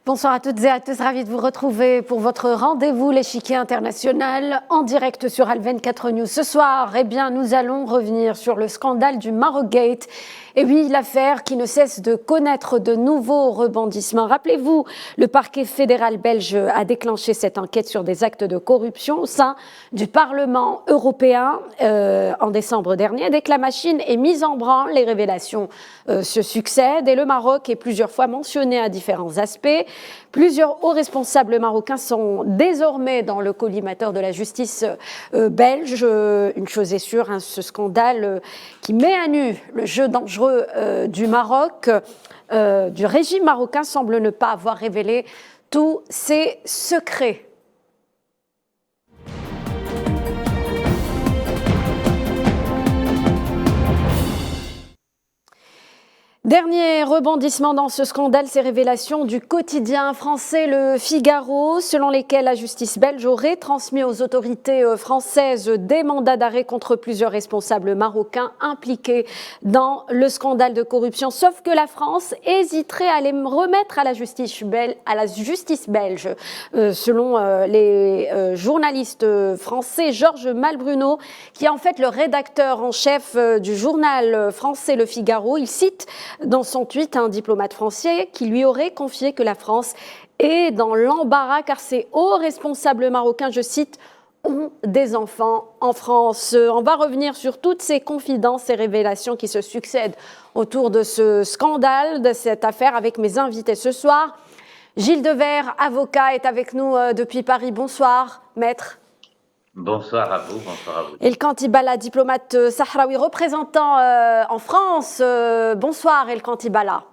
Bonsoir à toutes et à tous, ravi de vous retrouver pour votre rendez-vous l'échiquier international en direct sur Al24 News. Ce soir, nous allons revenir sur le scandale du Marocgate. Et oui, l'affaire qui ne cesse de connaître de nouveaux rebondissements. Rappelez-vous, le parquet fédéral belge a déclenché cette enquête sur des actes de corruption au sein du Parlement européen en décembre dernier. Dès que la machine est mise en branle, les révélations se succèdent et le Maroc est plusieurs fois mentionné à différents aspects. Plusieurs hauts responsables marocains sont désormais dans le collimateur de la justice belge. Une chose est sûre, ce scandale qui met à nu le jeu dangereux du Maroc, du régime marocain, semble ne pas avoir révélé tous ses secrets. Dernier rebondissement dans ce scandale, ces révélations du quotidien français Le Figaro, selon lesquelles la justice belge aurait transmis aux autorités françaises des mandats d'arrêt contre plusieurs responsables marocains impliqués dans le scandale de corruption. Sauf que la France hésiterait à les remettre à la justice belge. Selon les journalistes français, Georges Malbruno, qui est en fait le rédacteur en chef du journal français Le Figaro, il cite dans son tweet un diplomate français qui lui aurait confié que la France est dans l'embarras car ses hauts responsables marocains, je cite, ont des enfants en France. On va revenir sur toutes ces confidences et révélations qui se succèdent autour de ce scandale, de cette affaire avec mes invités ce soir. Gilles Devers, avocat, est avec nous depuis Paris. Bonsoir, maître. Bonsoir à vous, bonsoir à vous. Elkan Tibala, diplomate sahraoui, représentant en France. Bonsoir Elkan Tibala.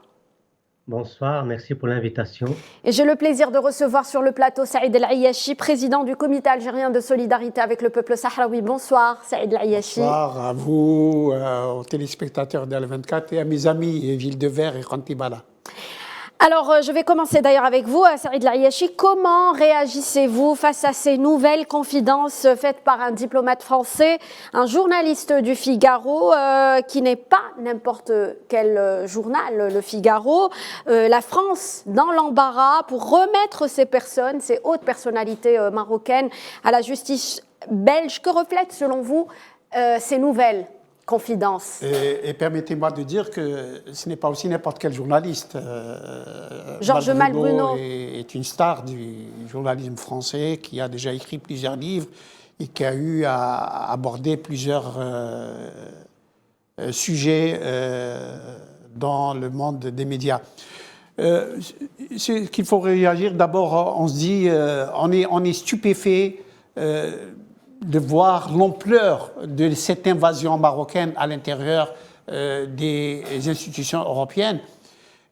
Bonsoir, merci pour l'invitation. Et j'ai le plaisir de recevoir sur le plateau Saïd El Ayachi, président du comité algérien de solidarité avec le peuple sahraoui. Bonsoir Saïd El Ayachi. Bonsoir à vous, aux téléspectateurs d'Al24 et à mes amis Gilles Devers et Elkan Tibala. Alors, je vais commencer d'ailleurs avec vous, Saïd El Ayachi. Comment réagissez-vous face à ces nouvelles confidences faites par un diplomate français, un journaliste du Figaro, qui n'est pas n'importe quel journal, le Figaro, la France dans l'embarras pour remettre ces personnes, ces hautes personnalités marocaines à la justice belge. Que reflètent selon vous ces nouvelles confidence. Et permettez-moi de dire que ce n'est pas aussi n'importe quel journaliste. Georges Malbruno est une star du journalisme français qui a déjà écrit plusieurs livres et qui a eu à aborder plusieurs sujets dans le monde des médias. C'est qu'il faut réagir. D'abord, on se dit, on est stupéfait de voir l'ampleur de cette invasion marocaine à l'intérieur des institutions européennes.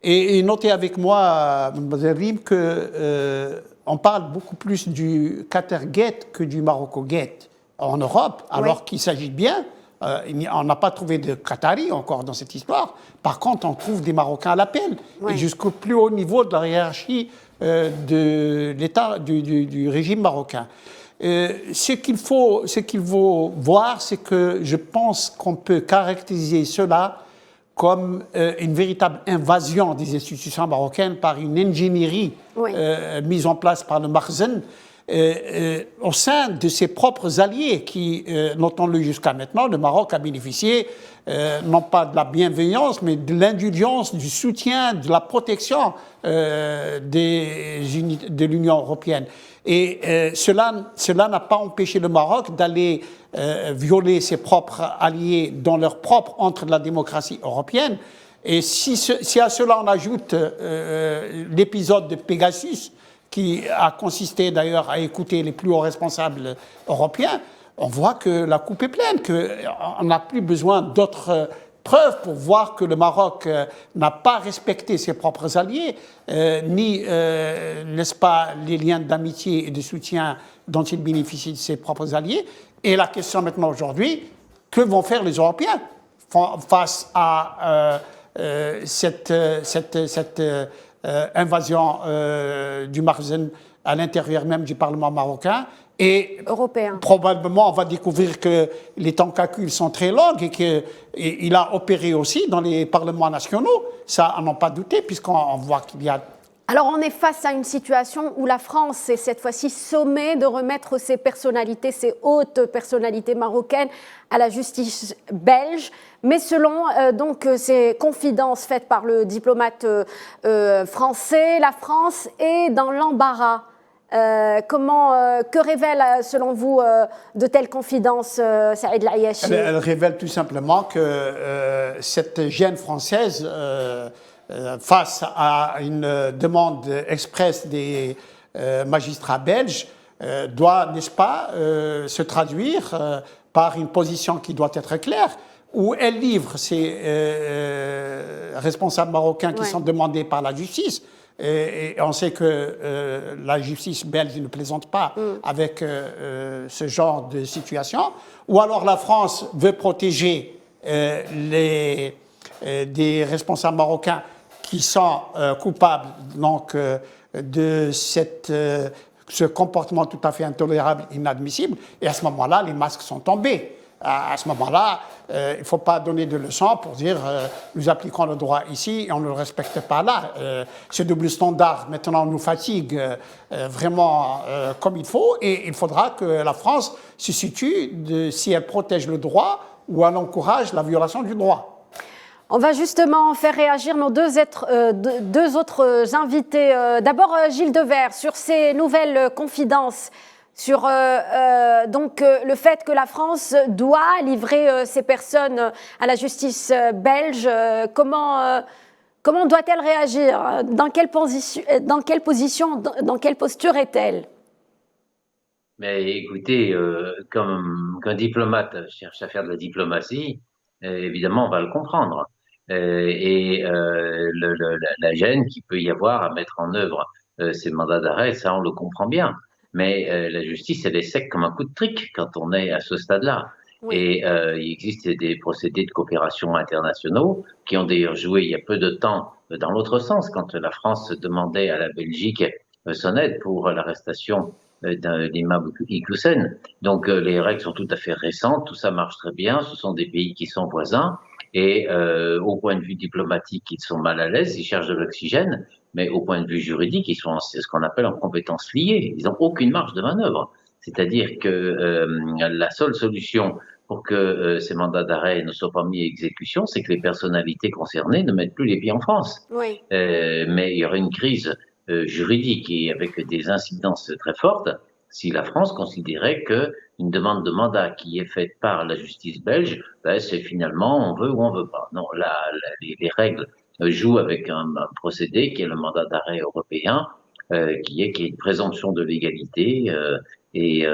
Et notez avec moi, Mme Rim, qu'on parle beaucoup plus du Qatar-Gate que du Marocco-Gate en Europe, alors qu'il s'agit bien. On n'a pas trouvé de Qataris encore dans cette histoire. Par contre, on trouve des Marocains à l'appel, et jusqu'au plus haut niveau de la hiérarchie de l'État, du régime marocain. Ce qu'il faut voir, c'est que je pense qu'on peut caractériser cela comme une véritable invasion des institutions marocaines par une ingénierie mise en place par le Makhzen au sein de ses propres alliés qui, notons-le jusqu'à maintenant, le Maroc a bénéficié non pas de la bienveillance, mais de l'indulgence, du soutien, de la protection de l'Union européenne. Et cela n'a pas empêché le Maroc d'aller violer ses propres alliés dans leur propre entre de la démocratie européenne. Et si à cela on ajoute l'épisode de Pegasus, qui a consisté d'ailleurs à écouter les plus hauts responsables européens, on voit que la coupe est pleine, qu'on n'a plus besoin d'autres preuves pour voir que le Maroc n'a pas respecté ses propres alliés, ni, n'est-ce pas, les liens d'amitié et de soutien dont il bénéficie de ses propres alliés. Et la question maintenant aujourd'hui, que vont faire les Européens face à cette invasion du Makhzen à l'intérieur même du Parlement marocain? Et européen. Probablement, on va découvrir que les temps calculs sont très longs et qu'il a opéré aussi dans les parlements nationaux. Ça, à n'en pas douter, puisqu'on voit qu'il y a Alors on est face à une situation où la France est cette fois-ci sommée de remettre ces personnalités, ces hautes personnalités marocaines à la justice belge. Mais selon donc ces confidences faites par le diplomate français, la France est dans l'embarras. Que révèlent selon vous de telles confidences, Saïd Al-Ayachi? Elle révèle tout simplement que cette gêne française face à une demande expresse des magistrats belges doit, n'est-ce pas, se traduire par une position qui doit être claire, où elle livre ces responsables marocains qui sont demandés par la justice. Et on sait que la justice belge ne plaisante pas avec ce genre de situation. Ou alors la France veut protéger des responsables marocains qui sont coupables donc, de ce comportement tout à fait intolérable, inadmissible. Et à ce moment-là, les masques sont tombés. À ce moment-là, il ne faut pas donner de leçons pour dire nous appliquons le droit ici et on ne le respecte pas là. Ce double standard, maintenant, nous fatigue vraiment comme il faut, et il faudra que la France se situe si elle protège le droit ou elle encourage la violation du droit. On va justement faire réagir nos deux autres invités. D'abord, Gilles Devers, sur ces nouvelles confidences, sur le fait que la France doit livrer ces personnes à la justice belge. Comment doit-elle réagir? Dans quelle position, dans quelle posture est-elle? Mais écoutez, comme qu'un diplomate cherche à faire de la diplomatie, évidemment, on va le comprendre. La gêne qu'il peut y avoir à mettre en œuvre ces mandats d'arrêt, ça, on le comprend bien. Mais la justice, elle est sec comme un coup de trick quand on est à ce stade-là. Oui. Et il existe des procédés de coopération internationaux qui ont d'ailleurs joué il y a peu de temps dans l'autre sens, quand la France demandait à la Belgique son aide pour l'arrestation d'un imam Iqiyoussen. Donc les règles sont tout à fait récentes, tout ça marche très bien, ce sont des pays qui sont voisins, et au point de vue diplomatique, ils sont mal à l'aise, ils cherchent de l'oxygène, mais au point de vue juridique, ils sont ce qu'on appelle en compétences liées, ils n'ont aucune marge de manœuvre. C'est-à-dire que la seule solution pour que ces mandats d'arrêt ne soient pas mis à exécution, c'est que les personnalités concernées ne mettent plus les pieds en France. Oui. Mais il y aurait une crise juridique et avec des incidences très fortes si la France considérait qu'une demande de mandat qui est faite par la justice belge, c'est finalement on veut ou on veut pas. Non, les règles jouent avec un procédé qui est le mandat d'arrêt européen, qui est une présomption de légalité, et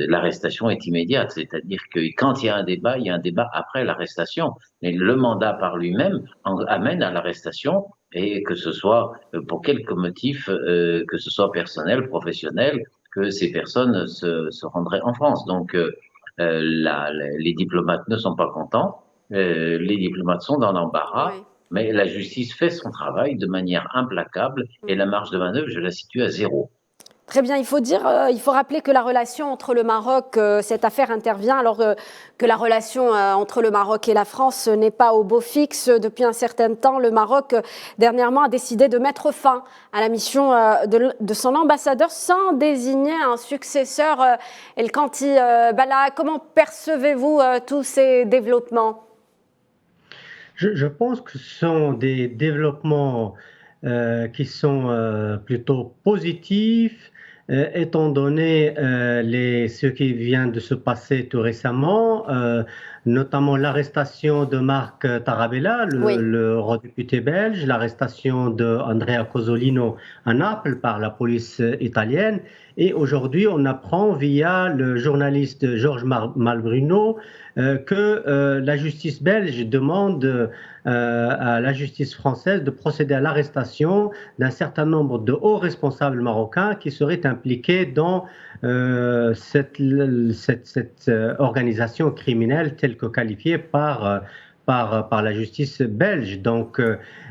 l'arrestation est immédiate, c'est-à-dire que quand il y a un débat après l'arrestation, mais le mandat par lui-même amène à l'arrestation, et que ce soit pour quelque motif, que ce soit personnel, professionnel, que ces personnes se rendraient en France. Donc les diplomates ne sont pas contents, les diplomates sont dans l'embarras, oui. Mais la justice fait son travail de manière implacable et la marge de manœuvre, je la situe à 0. Très bien, il faut rappeler que la relation entre le Maroc, cette affaire intervient alors que la relation entre le Maroc et la France n'est pas au beau fixe depuis un certain temps. Le Maroc, dernièrement, a décidé de mettre fin à la mission de son ambassadeur sans désigner un successeur. El Kanti Bala, comment percevez-vous tous ces développements ? Je pense que ce sont des développements qui sont plutôt positifs, étant donné ce qui vient de se passer tout récemment, notamment l'arrestation de Marc Tarabella, l'eurodéputé belge, l'arrestation de Andrea Cozzolino à Naples par la police italienne. Et aujourd'hui, on apprend via le journaliste Georges Malbruno que la justice belge demande à la justice française de procéder à l'arrestation d'un certain nombre de hauts responsables marocains qui seraient impliqués dans cette organisation criminelle telle que qualifiée par par la justice belge. Donc,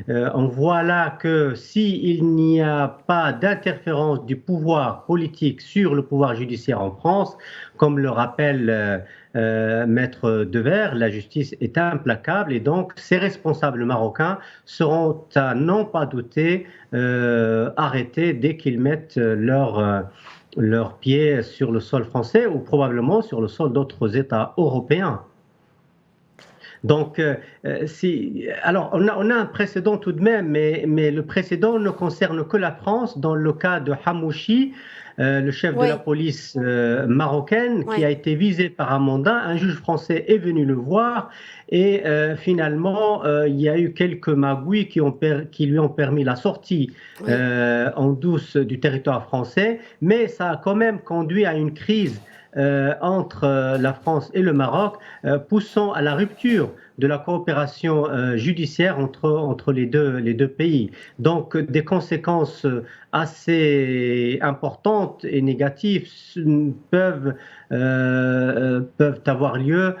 on voit là que s'il n'y a pas d'interférence du pouvoir politique sur le pouvoir judiciaire en France, comme le rappelle Maître Dever, la justice est implacable et donc ces responsables marocains seront à n'en pas douter arrêtés dès qu'ils mettent leurs pieds sur le sol français ou probablement sur le sol d'autres États européens. Donc, alors on a un précédent tout de même, mais le précédent ne concerne que la France dans le cas de Hamouchi, le chef de la police marocaine qui a été visé par un mandat. Un juge français est venu le voir et finalement il y a eu quelques magouilles qui lui ont permis la sortie en douce du territoire français, mais ça a quand même conduit à une crise entre la France et le Maroc, poussant à la rupture de la coopération judiciaire entre les deux pays. Donc des conséquences assez importantes et négatives peuvent avoir lieu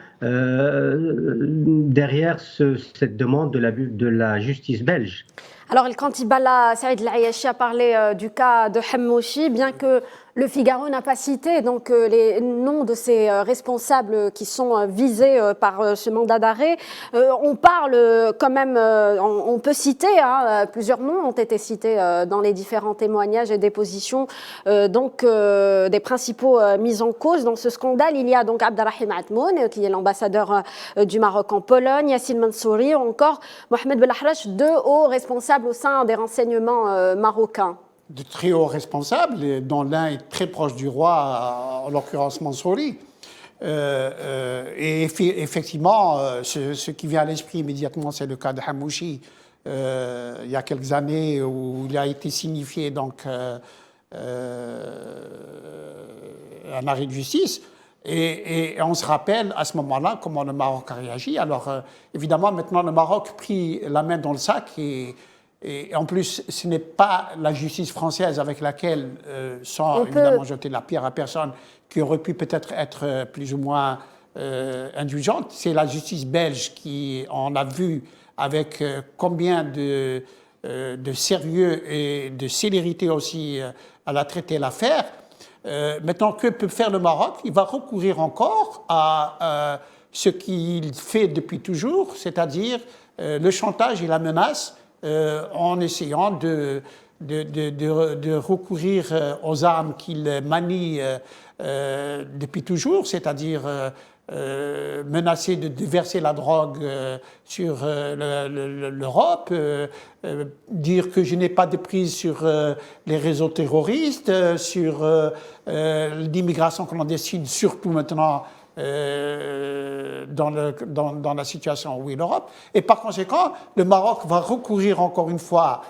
derrière cette demande de la justice belge. Alors, El Kantibala Saïd El Ayachi a parlé du cas de Hamouchi, bien que le Figaro n'a pas cité donc les noms de ces responsables qui sont visés par ce mandat d'arrêt. On parle quand même, on peut citer, plusieurs noms ont été cités dans les différents témoignages et dépositions des principaux mis en cause dans ce scandale. Il y a donc Abderrahim Atmoun, qui est l'ambassadeur du Maroc en Pologne, Yassine Mansouri ou encore Mohamed Belahrache, deux hauts responsables au sein des renseignements marocains. De très hauts responsables, dont l'un est très proche du roi, en l'occurrence Mansouri. Et effectivement, ce qui vient à l'esprit immédiatement, c'est le cas de Hamouchi, il y a quelques années, où il a été signifié donc, un arrêt de justice. Et on se rappelle à ce moment-là comment le Maroc a réagi. Alors évidemment, maintenant, le Maroc a pris la main dans le sac et en plus, ce n'est pas la justice française avec laquelle, sans évidemment jeter la pierre à personne, qui aurait pu peut-être être plus ou moins indulgente. C'est la justice belge qui, on a vu avec combien de sérieux et de célérité aussi, elle a traité l'affaire. Maintenant, que peut faire le Maroc? Il va recourir encore à ce qu'il fait depuis toujours, c'est-à-dire le chantage et la menace, en essayant de recourir aux armes qu'il manie depuis toujours, c'est-à-dire menacer de déverser la drogue sur l'Europe, dire que je n'ai pas de prise sur les réseaux terroristes, sur l'immigration clandestine, surtout maintenant dans la situation où est l'Europe. Et par conséquent, le Maroc va recourir encore une fois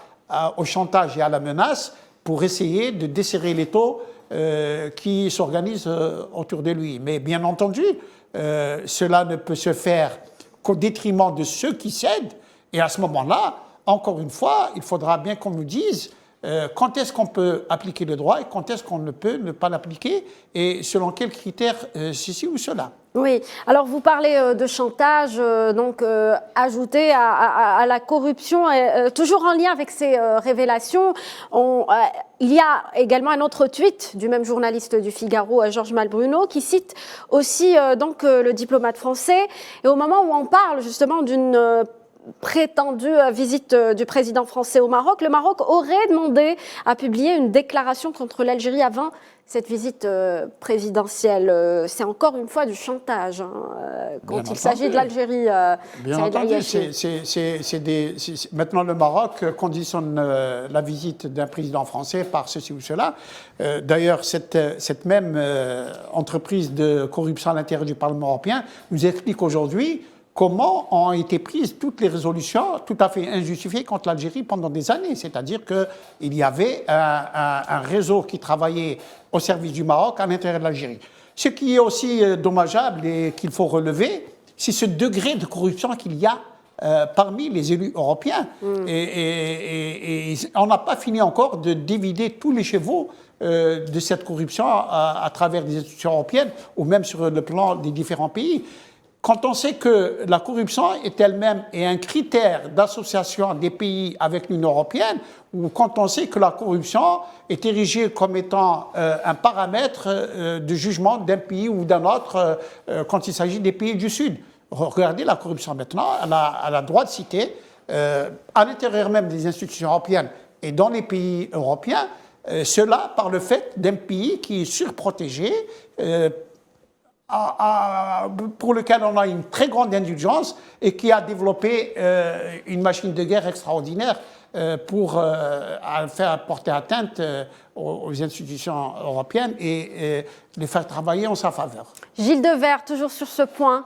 au chantage et à la menace pour essayer de desserrer l'étau qui s'organise autour de lui. Mais bien entendu, cela ne peut se faire qu'au détriment de ceux qui cèdent. Et à ce moment-là, encore une fois, il faudra bien qu'on nous dise quand est-ce qu'on peut appliquer le droit et quand est-ce qu'on ne peut ne pas l'appliquer et selon quels critères ceci ou cela. Oui, alors vous parlez de chantage, ajouté à la corruption, toujours en lien avec ces révélations. Il y a également un autre tweet du même journaliste du Figaro, Georges Malbruno, qui cite aussi le diplomate français. Et au moment où on parle justement d'une prétendue visite du président français au Maroc, le Maroc aurait demandé à publier une déclaration contre l'Algérie avant cette visite présidentielle. C'est encore une fois du chantage quand il s'agit de l'Algérie. Bien entendu, maintenant le Maroc conditionne la visite d'un président français par ceci ou cela. D'ailleurs, cette même entreprise de corruption à l'intérieur du Parlement européen nous explique aujourd'hui comment ont été prises toutes les résolutions tout à fait injustifiées contre l'Algérie pendant des années. C'est-à-dire qu'il y avait un réseau qui travaillait au service du Maroc à l'intérieur de l'Algérie. Ce qui est aussi dommageable et qu'il faut relever, c'est ce degré de corruption qu'il y a parmi les élus européens. Et on n'a pas fini encore de dévider tous les chevaux de cette corruption à travers des institutions européennes ou même sur le plan des différents pays. quand on sait que la corruption est elle-même un critère d'association des pays avec l'Union européenne, ou quand on sait que la corruption est érigée comme étant un paramètre de jugement d'un pays ou d'un autre quand il s'agit des pays du Sud. Regardez la corruption maintenant, elle a droit de citer, à l'intérieur même des institutions européennes et dans les pays européens, cela par le fait d'un pays qui est surprotégé, pour lequel on a une très grande indulgence et qui a développé une machine de guerre extraordinaire pour faire porter atteinte aux institutions européennes et les faire travailler en sa faveur. Gilles Devers, toujours sur ce point.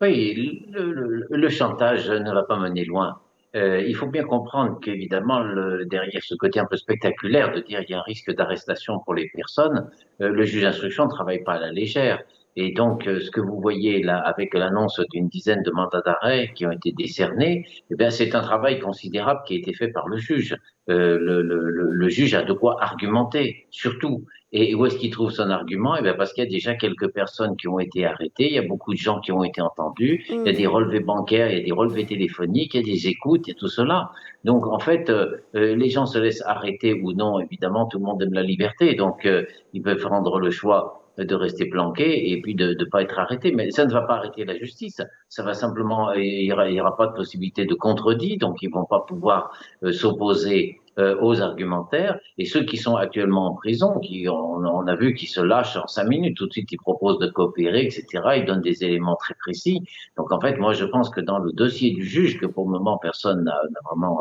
Oui, le chantage ne va pas mener loin. Il faut bien comprendre qu'évidemment, derrière ce côté un peu spectaculaire de dire il y a un risque d'arrestation pour les personnes, le juge d'instruction ne travaille pas à la légère. Et donc, ce que vous voyez là, avec l'annonce d'une dizaine de mandats d'arrêt qui ont été décernés, eh bien, c'est un travail considérable qui a été fait par le juge. Le juge a de quoi argumenter, surtout. Et où est-ce qu'il trouve son argument? Eh bien, parce qu'il y a déjà quelques personnes qui ont été arrêtées, il y a beaucoup de gens qui ont été entendus, il y a des relevés bancaires, il y a des relevés téléphoniques, il y a des écoutes, il y a tout cela. Donc, en fait, les gens se laissent arrêter ou non, évidemment, tout le monde aime la liberté, donc ils peuvent prendre le choix de rester planqués et puis de pas être arrêtés. Mais ça ne va pas arrêter la justice. Ça va simplement, il y aura pas de possibilité de contredit, donc ils vont pas pouvoir s'opposer aux argumentaires. Et ceux qui sont actuellement en prison, on a vu qu'ils se lâchent en 5 minutes. Tout de suite, ils proposent de coopérer, etc. Ils donnent des éléments très précis. Donc, en fait, moi, je pense que dans le dossier du juge, que pour le moment, personne n'a vraiment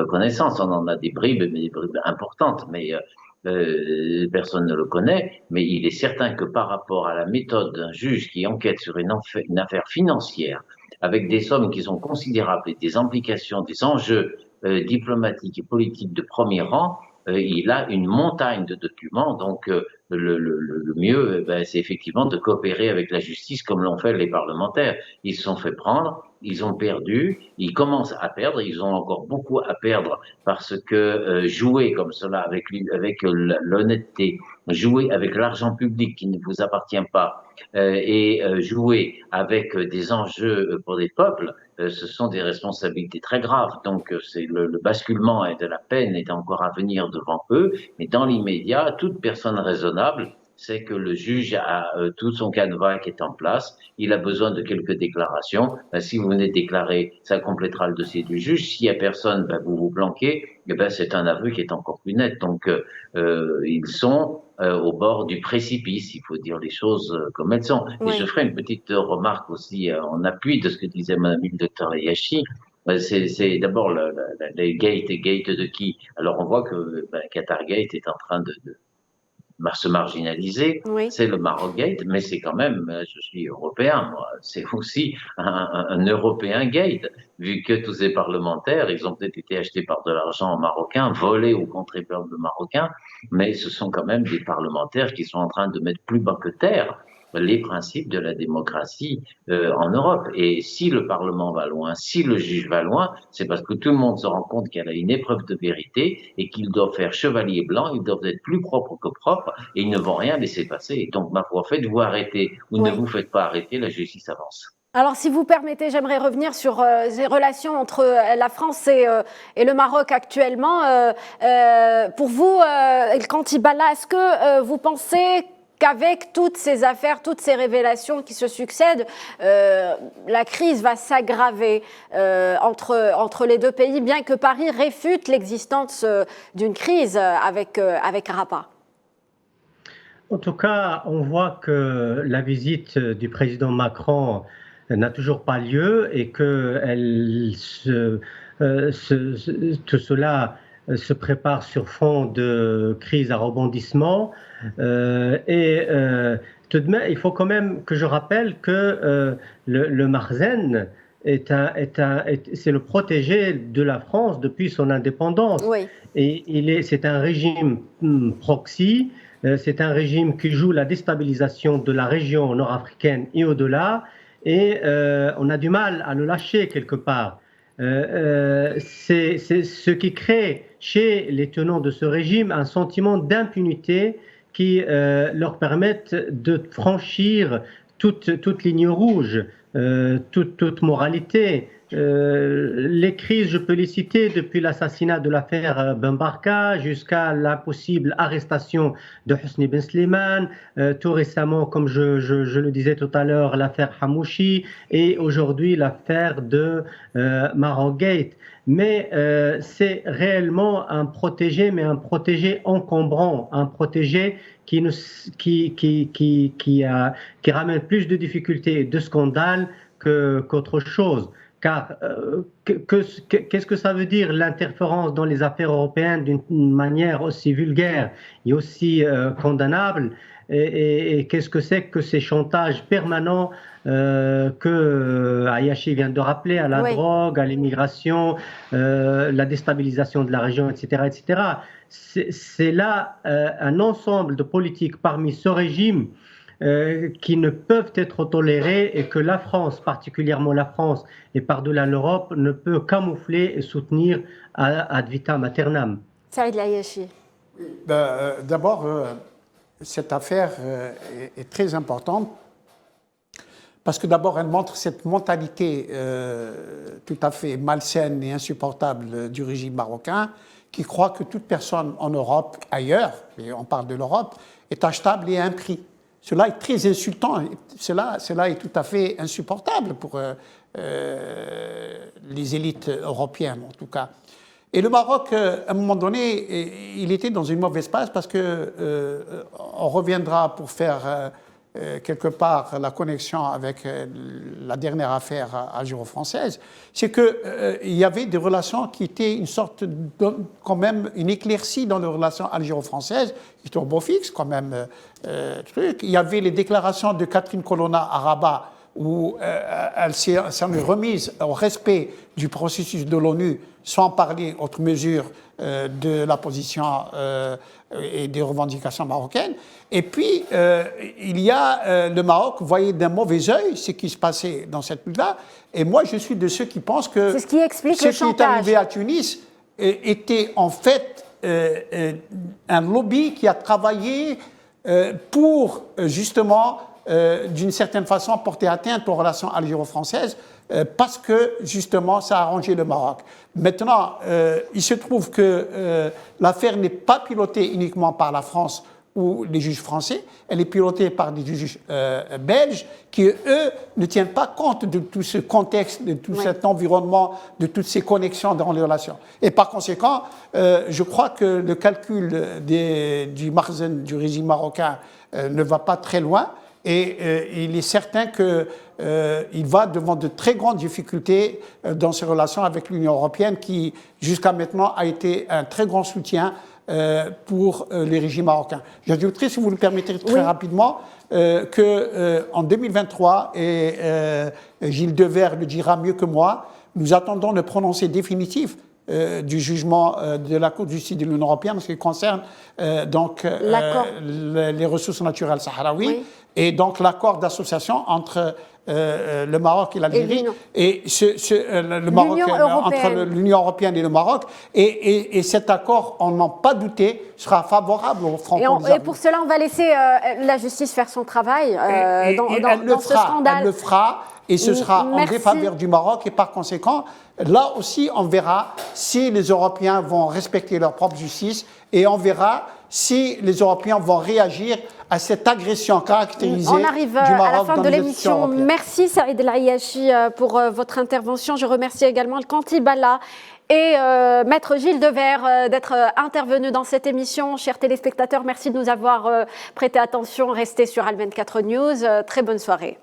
connaissance, on en a des bribes, mais des bribes importantes, mais personne ne le connaît, mais il est certain que par rapport à la méthode d'un juge qui enquête sur une affaire financière, avec des sommes qui sont considérables et des implications, des enjeux diplomatiques et politiques de premier rang, il a une montagne de documents, donc le mieux, c'est effectivement de coopérer avec la justice comme l'ont fait les parlementaires. Ils se sont fait prendre, ils ont perdu, ils commencent à perdre, ils ont encore beaucoup à perdre parce que jouer comme cela avec l'honnêteté, jouer avec l'argent public qui ne vous appartient pas et jouer avec des enjeux pour des peuples, ce sont des responsabilités très graves. Donc c'est le basculement de la peine est encore à venir devant eux, mais dans l'immédiat, toute personne raisonnable sait que le juge a tout son canevas qui est en place, il a besoin de quelques déclarations. Si vous venez déclarer, ça complétera le dossier du juge. S'il y a personne, vous vous planquez, c'est un aveu qui est encore plus net. Donc ils sont au bord du précipice, il faut dire les choses comme elles sont. Oui. Et je ferai une petite remarque aussi en appui de ce que disait Madame le docteur Yachi. C'est d'abord les gate de qui? Alors on voit que Qatargate est en train de se marginaliser, oui. C'est le Marocgate, mais c'est quand même, je suis européen, moi, c'est aussi un Européen gate, vu que tous ces parlementaires, ils ont peut-être été achetés par de l'argent marocain, volés aux contribuables marocains, mais ce sont quand même des parlementaires qui sont en train de mettre plus bas que terre les principes de la démocratie en Europe. Et si le Parlement va loin, si le juge va loin, c'est parce que tout le monde se rend compte qu'elle a une épreuve de vérité et qu'ils doivent faire chevalier blanc, ils doivent être plus propres que propres et ils ne vont rien laisser passer. Donc, ma foi, faites-vous arrêter ou ne vous faites pas arrêter, la justice avance. Alors, si vous permettez, j'aimerais revenir sur les relations entre la France et le Maroc actuellement. Pour vous, El Kantibala, est-ce que vous pensez qu'avec toutes ces affaires, toutes ces révélations qui se succèdent, la crise va s'aggraver entre les deux pays, bien que Paris réfute l'existence d'une crise avec Rafah? En tout cas, on voit que la visite du président Macron n'a toujours pas lieu et que tout cela se prépare sur fond de crise à rebondissement. Tout de même, il faut quand même que je rappelle que le Marzen c'est le protégé de la France depuis son indépendance. Oui. Et c'est un régime proxy, c'est un régime qui joue la déstabilisation de la région nord-africaine et au-delà, et on a du mal à le lâcher quelque part. C'est ce qui crée chez les tenants de ce régime un sentiment d'impunité qui leur permettent de franchir toute ligne rouge, toute moralité. Les crises, je peux les citer, depuis l'assassinat de l'affaire Ben Barka jusqu'à la possible arrestation de Hosni Ben Slimane, tout récemment, comme je le disais tout à l'heure, l'affaire Hamouchi et aujourd'hui l'affaire de Maroc Gate. Mais c'est réellement un protégé, mais un protégé encombrant, un protégé qui ramène plus de difficultés et de scandales qu'autre chose. Car qu'est-ce que ça veut dire l'interférence dans les affaires européennes d'une manière aussi vulgaire et aussi condamnable et qu'est-ce que c'est que ces chantages permanents que Ayashi vient de rappeler à la drogue, à l'immigration, la déstabilisation de la région, etc., etc. C'est là un ensemble de politiques parmi ce régime qui ne peuvent être tolérés et que la France, particulièrement la France et par-delà l'Europe, ne peut camoufler et soutenir ad vitam aeternam. Saïd Ayashi. D'abord, cette affaire est très importante parce que d'abord, elle montre cette mentalité tout à fait malsaine et insupportable du régime marocain qui croit que toute personne en Europe, ailleurs, et on parle de l'Europe, est achetable et à un prix. Cela est très insultant, cela est tout à fait insupportable pour les élites européennes en tout cas. Et le Maroc, à un moment donné, il était dans une mauvaise passe parce que on reviendra pour faire quelque part la connexion avec la dernière affaire algéro-française, c'est qu'il y avait des relations qui étaient une sorte de, quand même une éclaircie dans les relations algéro-françaises, qui étaient au beau fixe quand même. Il y avait les déclarations de Catherine Colonna à Rabat où elle s'en est remise au respect du processus de l'ONU sans parler autre mesure de la position et des revendications marocaines. Et puis, il y a le Maroc voyait d'un mauvais œil ce qui se passait dans cette lutte-là. Et moi, je suis de ceux qui pensent que ce qui explique ce qui est arrivé à Tunis était en fait un lobby qui a travaillé pour justement, d'une certaine façon, porter atteinte aux relations algéro-françaises parce que, justement, ça a arrangé le Maroc. Maintenant, il se trouve que l'affaire n'est pas pilotée uniquement par la France ou les juges français, elle est pilotée par des juges belges qui, eux, ne tiennent pas compte de tout ce contexte, de tout cet environnement, de toutes ces connexions dans les relations. Et par conséquent, je crois que le calcul du Marzen, du régime marocain, ne va pas très loin. Et il est certain qu'il va devant de très grandes difficultés dans ses relations avec l'Union européenne qui, jusqu'à maintenant, a été un très grand soutien pour les régimes marocains. J'ajouterai, si vous le permettez très rapidement, qu'en 2023, et Gilles Devers le dira mieux que moi, nous attendons le prononcé définitif du jugement de la Cour de justice de l'Union européenne en ce qui concerne donc, les ressources naturelles sahraouies et donc l'accord d'association entre le Maroc et l'Algérie et le Maroc entre l'Union européenne et le Maroc et cet accord, on n'en pas douté, sera favorable aux franco-algériens. Et pour cela, on va laisser la justice faire son travail dans ce scandale. Elle le fera. Et ce sera en défaveur du Maroc. Et par conséquent, là aussi, on verra si les Européens vont respecter leur propre justice et on verra si les Européens vont réagir à cette agression caractérisée du Maroc. On arrive à la fin de l'émission. Merci Saïd El Ayashi pour votre intervention. Je remercie également le Kantibala et Maître Gilles Devers d'être intervenu dans cette émission. Chers téléspectateurs, merci de nous avoir prêté attention. Restez sur Al 24 News. Très bonne soirée.